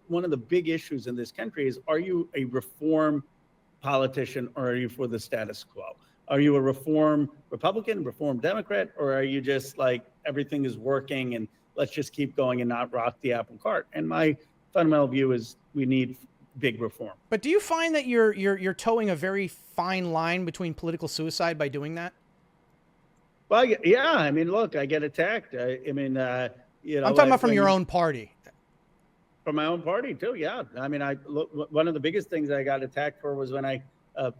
one of the big issues in this country is, are you a reform politician or are you for the status quo? Are you a reform Republican, reform Democrat, or are you just like everything is working and let's just keep going and not rock the apple cart? And my fundamental view is we need big reform. But do you find that you're towing a very fine line between political suicide by doing that? Well, yeah. I mean, look, I get attacked. I'm talking about from your own party. From my own party too. Yeah. I mean, one of the biggest things I got attacked for was when I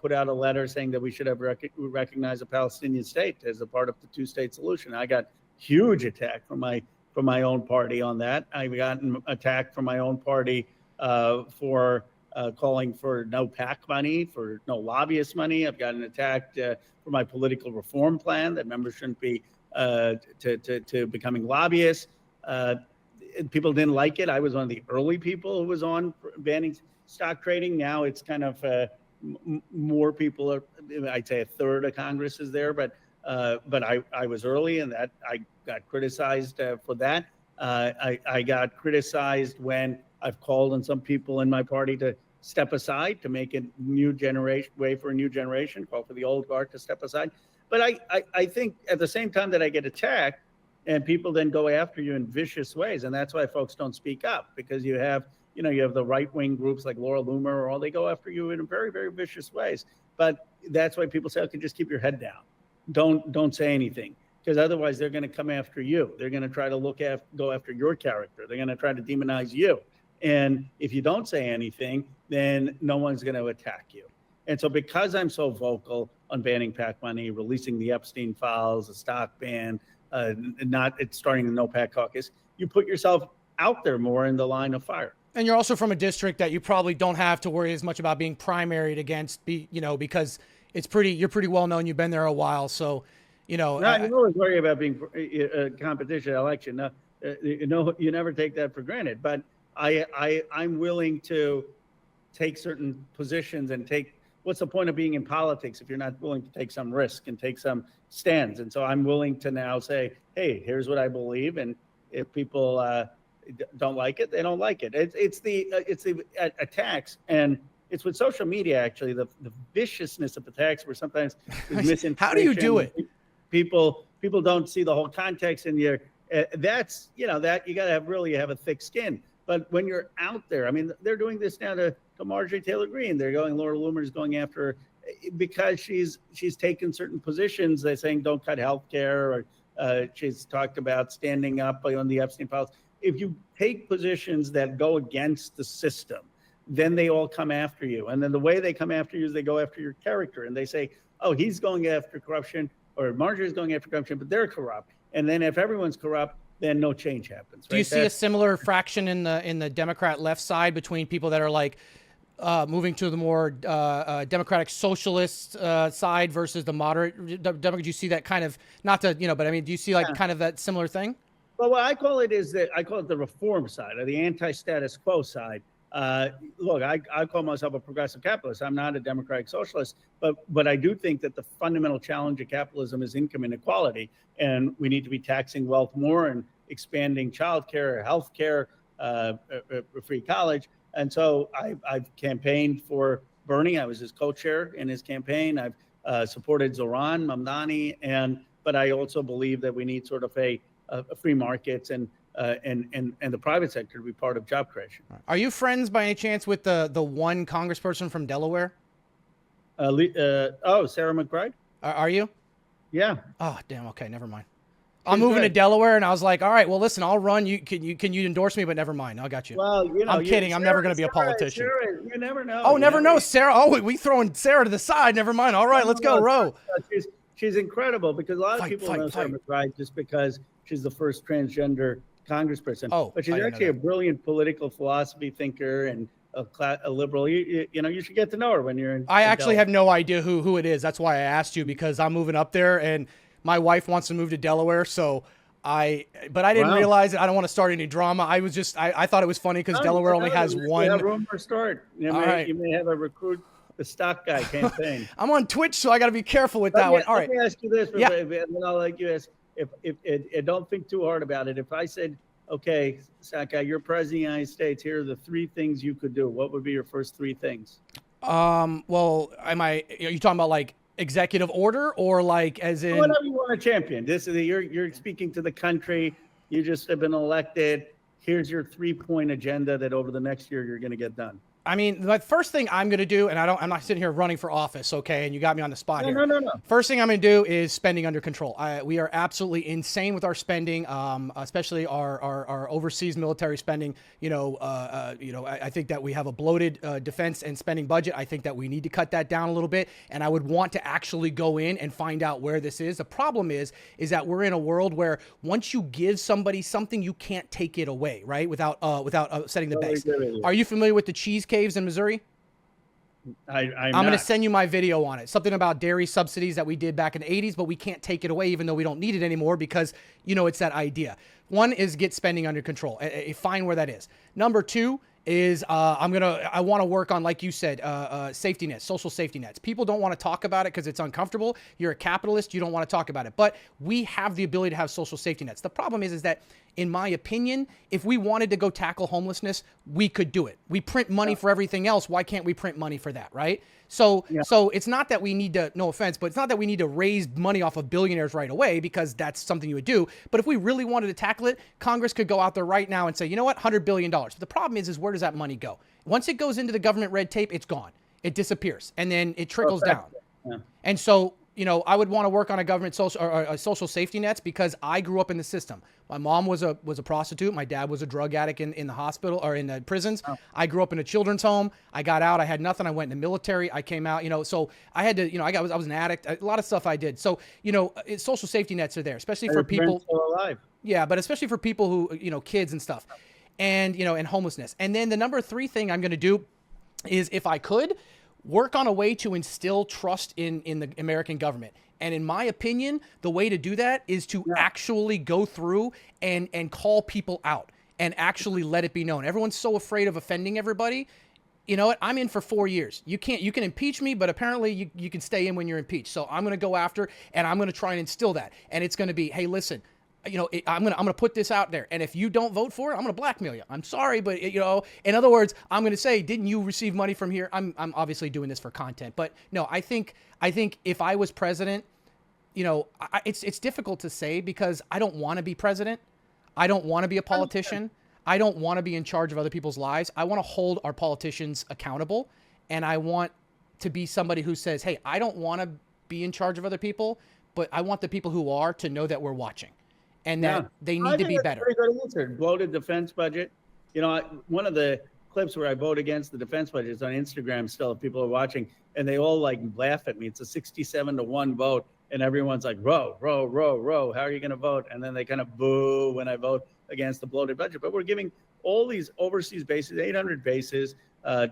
put out a letter saying that we should have recognized a Palestinian state as a part of the two-state solution. I got huge attack from my own party on that. I've gotten attacked from my own party for calling for no PAC money, for no lobbyist money. I've gotten attacked for my political reform plan that members shouldn't be to becoming lobbyists. People didn't like it. I was one of the early people who was on banning stock trading. Now it's kind of more people are. I'd say a third of Congress is there, but I was early, and that I got criticized for that. I got criticized when I've called on some people in my party to step aside to make a new generation, way for a new generation, call for the old guard to step aside. But I think at the same time that I get attacked and people then go after you in vicious ways. And that's why folks don't speak up, because you have the right-wing groups like Laura Loomer, or all, they go after you in very, very vicious ways. But that's why people say, okay, just keep your head down. Don't say anything, because otherwise they're going to come after you. They're going to try to go after your character. They're going to try to demonize you. And if you don't say anything, then no one's going to attack you. And so because I'm so vocal on banning PAC money, releasing the Epstein Files, a stock ban, starting the No PAC caucus, you put yourself out there more in the line of fire. And you're also from a district that you probably don't have to worry as much about being primaried against, because you're pretty well known. You've been there a while. So, you always worry about being a competition election. No, you never take that for granted. But I'm willing to take certain positions and what's the point of being in politics if you're not willing to take some risk and take some stands? And so I'm willing to now say, hey, here's what I believe. And if people don't like it, they don't like it. It's the attacks, and it's with social media, actually, the viciousness of attacks, where sometimes there's misinformation. How do you do it? People don't see the whole context, and that you got to really have a thick skin. But when you're out there, I mean, they're doing this now to Marjorie Taylor Greene. Laura Loomer is going after her because she's taken certain positions. They're saying don't cut health care, or she's talked about standing up on the Epstein Files. If you take positions that go against the system, then they all come after you. And then the way they come after you is they go after your character, and they say, oh, he's going after corruption, or Marjorie's going after corruption, but they're corrupt. And then if everyone's corrupt, then no change happens. Right? Do you see a similar fraction in the Democrat left side between people that are like moving to the more democratic socialist side versus the moderate Democrat? Do you see that kind of, not to, but I mean, do you see kind of that similar thing? Well, what I call it the reform side, or the anti-status quo side. Look, I call myself a progressive capitalist. I'm not a democratic socialist, but I do think that the fundamental challenge of capitalism is income inequality, and we need to be taxing wealth more and expanding childcare, healthcare, free college. And so I've campaigned for Bernie. I was his co-chair in his campaign. I've supported Zoran Mamdani, but I also believe that we need sort of a free markets and the private sector to be part of job creation. Are you friends by any chance with the one congressperson from Delaware? Sarah McBride. Are you? Yeah. Oh, damn. Okay, never mind. I'm moving to Delaware, and I was like, all right, well, listen, I'll run. Can you endorse me? But never mind. I got you. Well, I'm kidding. I'm never going to be a politician. Sarah, you never know. Oh, never know. Sarah. Oh, we throwing Sarah to the side. Never mind. All right, let's go, Ro. She's incredible, because a lot of people know Sarah McBride just because she's the first transgender congressperson. Oh, but she's actually a brilliant political philosophy thinker and a liberal. You should get to know her when you're in. I actually have no idea who it is. That's why I asked you, because I'm moving up there and my wife wants to move to Delaware. So I didn't realize it. I don't want to start any drama. I thought it was funny because Delaware only has one. You have room for start. You may have a recruit the stock guy campaign. I'm on Twitch, so I got to be careful with that one. All right. Let me ask you this, and then I'll let you ask. If don't think too hard about it. If I said okay, Sakai, you're president of the United States. Here are the 3 things you could do. What would be your first 3 things? Well, are you talking about like executive order or like as in whatever you want to champion? This is you're speaking to the country. You just have been elected. Here's your 3-point agenda that over the next year you're going to get done. I mean, the first thing I'm going to do, and I'm not sitting here running for office, okay? And you got me on the spot here. No. First thing I'm going to do is spending under control. We are absolutely insane with our spending, especially our overseas military spending. I think that we have a bloated defense and spending budget. I think that we need to cut that down a little bit, and I would want to actually go in and find out where this is. The problem is that we're in a world where once you give somebody something, you can't take it away, right? Without setting the base. Are you familiar with the cheese caves in Missouri? I'm going to send you my video on it. Something about dairy subsidies that we did back in the 80s, but we can't take it away even though we don't need it anymore because, it's that idea. One is get spending under control. Find where that is. Number 2 is I want to work on, like you said, safety nets, social safety nets. People don't want to talk about it because it's uncomfortable. You're a capitalist. You don't want to talk about it. But we have the ability to have social safety nets. The problem is that, in my opinion, if we wanted to go tackle homelessness, we could do it. We print money for everything else. Why can't we print money for that, right? So it's not that we need to, no offense, but it's not that we need to raise money off of billionaires right away because that's something you would do. But if we really wanted to tackle it, Congress could go out there right now and say, you know what, $100 billion. But the problem is where does that money go? Once it goes into the government red tape, it's gone. It disappears. And then it trickles down. Yeah. And so, I would want to work on a government social safety nets because I grew up in the system. My mom was a prostitute. My dad was a drug addict in the hospital or in the prisons. Oh. I grew up in a children's home. I got out. I had nothing. I went in the military. I came out, so I had to, I was an addict. A lot of stuff I did. So, social safety nets are there, especially for people. Still alive. Yeah, but especially for people who, kids and stuff and, and homelessness. And then the number 3 thing I'm going to do is if I could, work on a way to instill trust in the American government. And in my opinion, the way to do that is to actually go through and call people out and actually let it be known. Everyone's so afraid of offending everybody. You know what? I'm in for 4 years. You can impeach me, but apparently you can stay in when you're impeached. So I'm going to go after and I'm going to try and instill that. And it's going to be, hey, listen, I'm gonna put this out there, and if you don't vote for it, I'm gonna blackmail you. I'm sorry, but in other words, I'm gonna say, didn't you receive money from here? I'm obviously doing this for content, but no, I think if I was president, it's difficult to say because I don't want to be president. I don't want to be a politician. I don't want to be in charge of other people's lives. I want to hold our politicians accountable, and I want to be somebody who says, hey, I don't want to be in charge of other people, but I want the people who are to know that we're watching. And that they need to be better. Pretty good answer. Bloated defense budget. One of the clips where I vote against the defense budget is on Instagram still, if people are watching, and they all laugh at me. It's a 67-1 vote, and everyone's like, Ro, how are you going to vote? And then they kind of boo when I vote against the bloated budget. But we're giving all these overseas bases, 800 bases,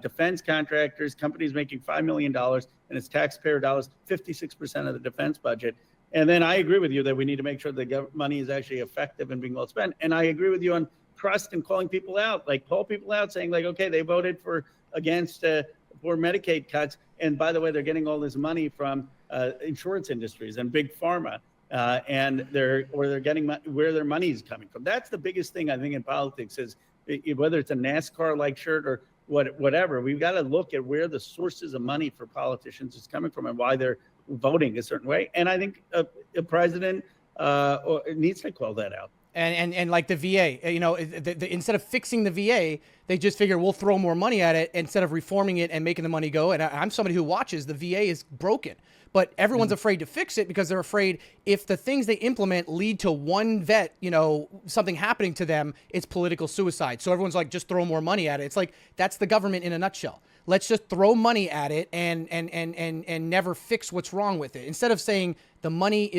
defense contractors, companies making $5 million, and it's taxpayer dollars, 56% of the defense budget. And then I agree with you that we need to make sure the money is actually effective and being well spent. And I agree with you on trust and calling people out, call people out saying okay, they voted for Medicaid cuts. And by the way, they're getting all this money from insurance industries and big pharma. And they're getting where their money is coming from. That's the biggest thing I think in politics is whether it's a NASCAR-like shirt or whatever, we've got to look at where the sources of money for politicians is coming from and why they're voting a certain way. And I think a president needs to call that out. And like the VA, instead of fixing the VA, they just figure we'll throw more money at it instead of reforming it and making the money go. And I'm somebody who watches the VA is broken, but everyone's afraid to fix it because they're afraid if the things they implement lead to one vet, something happening to them, it's political suicide. So everyone's like, just throw more money at it. It's like, that's the government in a nutshell. Let's just throw money at it and never fix what's wrong with it. Instead of saying the money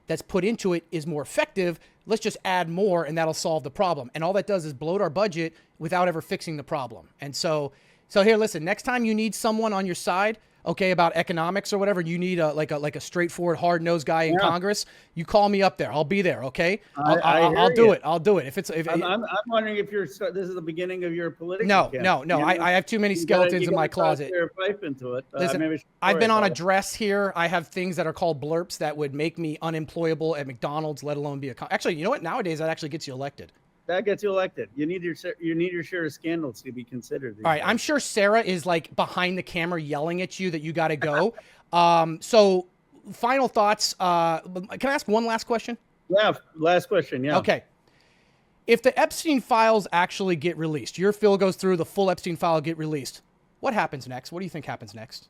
that's put into it is more effective, let's just add more and that'll solve the problem. And all that does is bloat our budget without ever fixing the problem. And so here, listen, next time you need someone on your side, okay, about economics or whatever, you need a straightforward, hard-nosed guy in Congress, you call me up there. I'll be there, okay? I'll do it. I'll do it. I'm wondering if this is the beginning of your political campaign. No. I have too many skeletons in my closet. Pipe into it. Listen, I've been on a dress here. I have things that are called blurps that would make me unemployable at McDonald's, let alone be actually, you know what? Nowadays, that actually gets you elected. That gets you elected. You need your share of scandals to be considered. All right, I'm sure Sarah is like behind the camera yelling at you that you got to go. So final thoughts. Can I ask one last question? Yeah, last question. Yeah. Okay. If the Epstein Files actually get released, your Phil goes through, the full Epstein file get released, what happens next? What do you think happens next?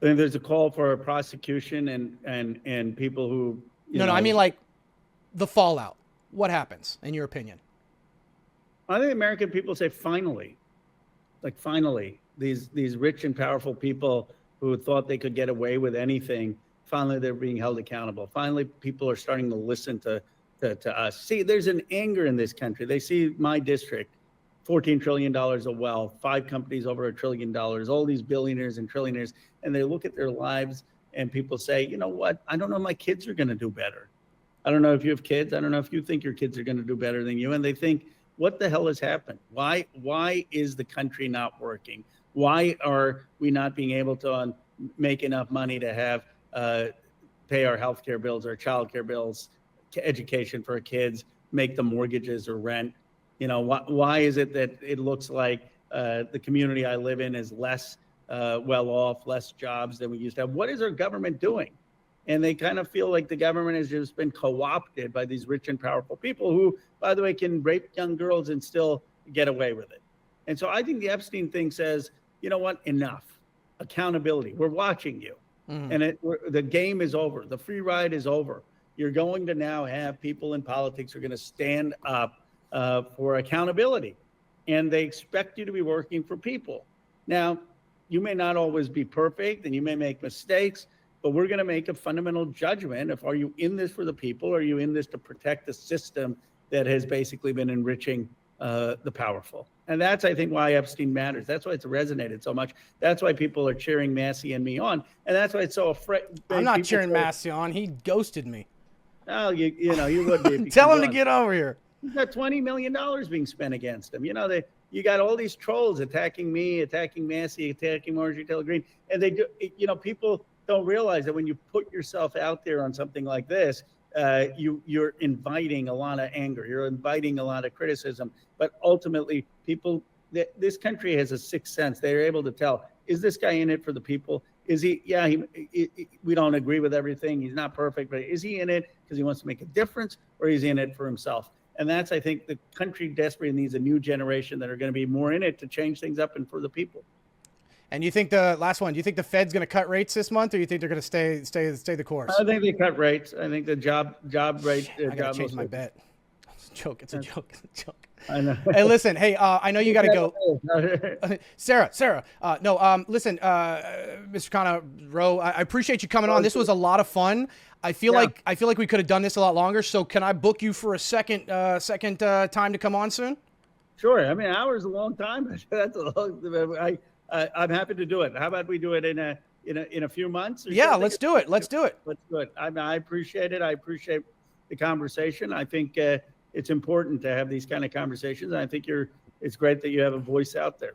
I think there's a call for a prosecution and people who. No, I mean like the fallout. What happens, in your opinion? I think American people say finally, like finally, these rich and powerful people who thought they could get away with anything, finally they're being held accountable. Finally, people are starting to listen to us. See, there's an anger in this country. They see my district, $14 trillion of wealth, 5 companies over $1 trillion, all these billionaires and trillionaires, and they look at their lives and people say, you know what? I don't know if my kids are going to do better. I don't know if you have kids. I don't know if you think your kids are going to do better than you. And they think, what the hell has happened? Why is the country not working? Why are we not being able to make enough money to have pay our healthcare bills, our childcare bills, education for our kids, make the mortgages or rent? Why is it that it looks like the community I live in is less well off, less jobs than we used to have? What is our government doing? And they kind of feel like the government has just been co-opted by these rich and powerful people who, by the way, can rape young girls and still get away with it. And so I think the Epstein thing says, you know what, enough. Accountability. We're watching you. And the game is over. The free ride is over. You're going to now have people in politics who are going to stand up for accountability. And they expect you to be working for people. Now, you may not always be perfect and you may make mistakes, but we're going to make a fundamental judgment of, are you in this for the people? Or are you in this to protect the system that has basically been enriching the powerful? And that's, I think, why Epstein matters. That's why it's resonated so much. That's why people are cheering Massey and me on. And that's why it's so afraid. I'm not cheering Massey on. He ghosted me. Oh, you would be. Tell him to get over here. He's got $20 million being spent against him. You got all these trolls attacking me, attacking Massey, attacking Marjorie Taylor Greene. And they do, people don't realize that when you put yourself out there on something like this, you're inviting a lot of anger. You're inviting a lot of criticism. But ultimately, this country has a sixth sense. They're able to tell, is this guy in it for the people? Is he, we don't agree with everything. He's not perfect, but is he in it because he wants to make a difference, or is he in it for himself? And that's, I think, the country desperately needs a new generation that are going to be more in it to change things up and for the people. And you think the last one? Do you think the Fed's going to cut rates this month, or you think they're going to stay the course? I think they cut rates. I think the job rate. I got to change my bet. It's a joke. It's a joke. It's a joke. I know. Hey, listen. Hey, I know you got to go. Sarah. Listen, Mr. Khanna, Ro, I appreciate you coming on. This was a lot of fun. I feel like we could have done this a lot longer. So can I book you for a second time to come on soon? Sure. I mean, an hour is a long time. That's a long. I'm happy to do it. How about we do it in a few months? Yeah, let's do it. Let's do it. Let's do it. I appreciate it. I appreciate the conversation. I think it's important to have these kind of conversations. And I think it's great that you have a voice out there.